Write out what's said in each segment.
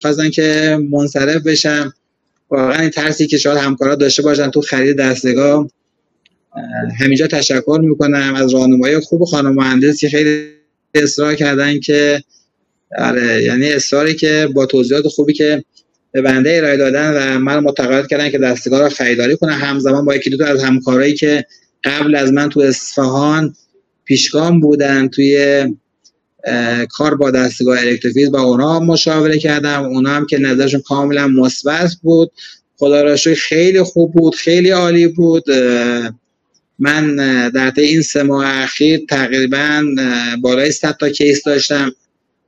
خواستن که منصرف بشم. واقعا این ترسی که شاید همکارا داشته باشن تو خرید دستگاه، همینجا تشکر میکنم از راهنمایی خوب خانم مهندس که خیلی اصرار کردن که آره، یعنی اصراری که با توضیحات خوبی که به بنده ارائه دادن و من متقاعد کردن که دستگاه رو خریداری کنم، همزمان با یکی دو تا از همکارایی که قبل از من تو اصفهان پیشگام بودن توی کار با دستگاه الکتریفیز، با اونا مشاوره کردم. اونا هم که نظرشون کاملا مثبت بود. خدا را شکر خیلی خوب بود، خیلی عالی بود. من در طی این 3 ماه اخیر تقریبا بالای 100 تا کیس داشتم،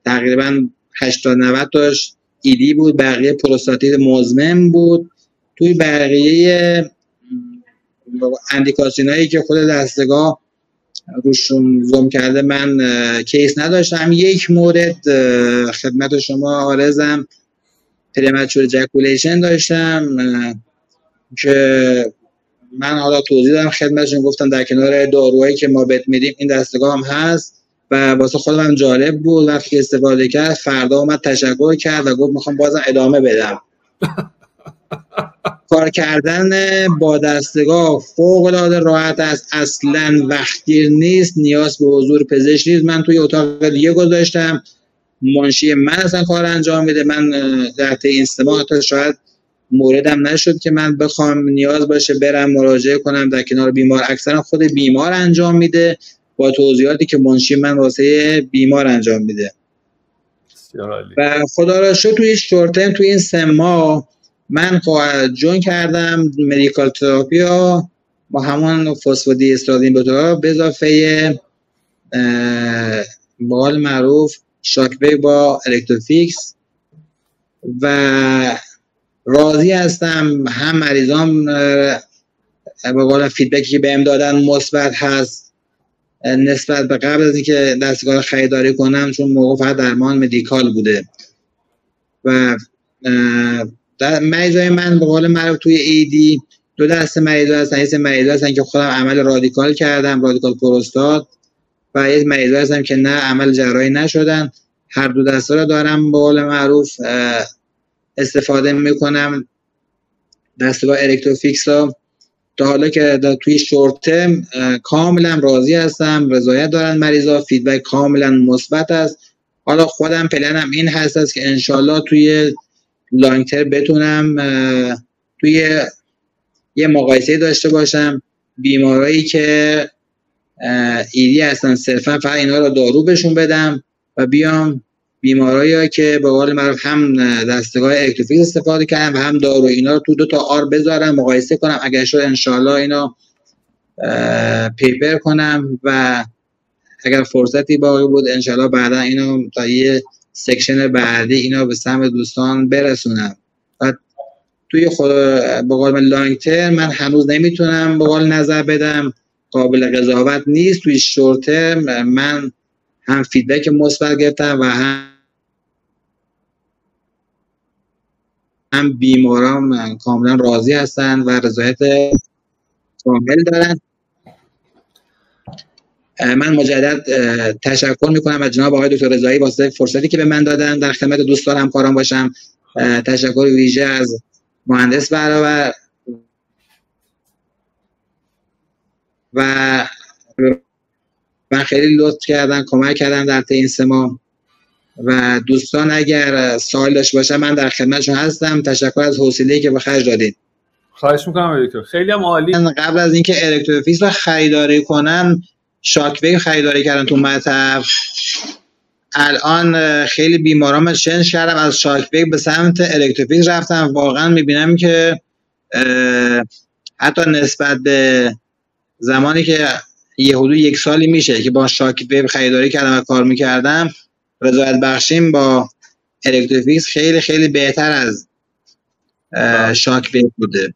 تقریبا 80 90 تاش ایدی بود، بقیه پروستاتیت مزمن بود. توی بقیه اندیکاسیونایی که خود دستگاه روشون زوم کرده من کیس نداشتم. یک مورد خدمت شما عارضم، پریمچور اجاکولیشن داشتم که من حالا توضیح دادم خدمتشون، گفتم در کنار داروهایی که ما بهت میدیم این دستگاه هم هست و واسه خودم هم جالب بود. وقتی استفاده کرد فردا اومد تشکر کرد و گفت میخوام بازم ادامه بدم. کار کردن با دستگاه فوق العاده راحت است، اصلا وقتگیر نیست، نیاز به حضور پزشک نیست. من توی اتاق دیگه گذاشتم، منشی من اصلا کار انجام میده. من در طی این 3 ماه تا شاید موردم نشد که من بخوام نیاز باشه برم مراجعه کنم در کنار بیمار، اکثرا خود بیمار انجام میده با توضیحاتی که منشی من واسه بیمار انجام میده. و خدا را شکر توی شورت تایم توی این 3 ماه من جون کردم مدیکال تراپی ها با همون فسفودی استرادین بوترا به اضافه به قول معروف شاکوی با الکتروفیکس و راضی هستم. هم مریضام به قول فیدبکی که بهم دادن مثبت هست نسبت به قبل از اینکه دستگاه خریداری کنم، چون موقع فقط درمان مدیکال بوده و در مریضای من به قول معروف توی ایدی 2 دسته مریضا هستن. یه مریضا هستن که خودم عمل رادیکال کردم، رادیکال پروستات، و یه مریضا هستن که نه عمل جراحی نشدن. هر 2 دسته رو دارم به قول معروف استفاده میکنم دستگاه الکتروفیکس رو. تا حالا که توی شورت ترم کاملا راضی هستم، رضایت دارن مریضا، فیدبک کاملا مثبت است. حالا خودم پلنم این هست که انشالله توی لانگ ترم بتونم توی یه مقایسه داشته باشم بیمارایی که ایدی هستن صرفا فقط اینا رو دارو بهشون بدم و بیام بیمارایی که به قول معروف هم دستگاه الکتریفیک استفاده کردن و هم دارو، اینا رو تو 2 تا آر بذارم مقایسه کنم. اگر شد انشالله اینا پیپر کنم و اگر فرصتی باقی بود انشالله بعدا اینو تا یه سکشن بعدی اینا به سمع دوستان برسونم. و توی خود به قول لانگ ترم من هنوز نمیتونم به قول نظر بدم، قابل قضاوت نیست. توی شورت ترم من هم فیدبک مثبت گرفتم و هم بیماران کاملا راضی هستن و رضایت کامل دارن. من مجدد تشکر میکنم از جناب آقای دکتر رضایی واسه فرصتی که به من دادن در خدمت دوستان همکاران باشم. تشکر ویژه از مهندس برابر و من خیلی لطف کردن، کمک کردن در طی این 3 ماه و دوستان اگر سوال داشته باشن من در خدمتشون هستم. تشکر از حوصله‌ای که به خرج دادید. خواهش میکنم دکتر، خیلی هم عالی. من قبل از اینکه الکتروفیکس رو خریداری کنم شاکوی خریداری کردم تو مطب. الان خیلی بیمارام چنج کردم، از شاکوی به سمت الکتروفیکس رفتم. واقعا میبینم که حتی نسبت به زمانی که یه حدود 1 سالی میشه که با شاکوی خریداری کردم و کار میکردم، رضایت بخشیم با الکتروفیکس خیلی خیلی بهتر از شاکوی بوده.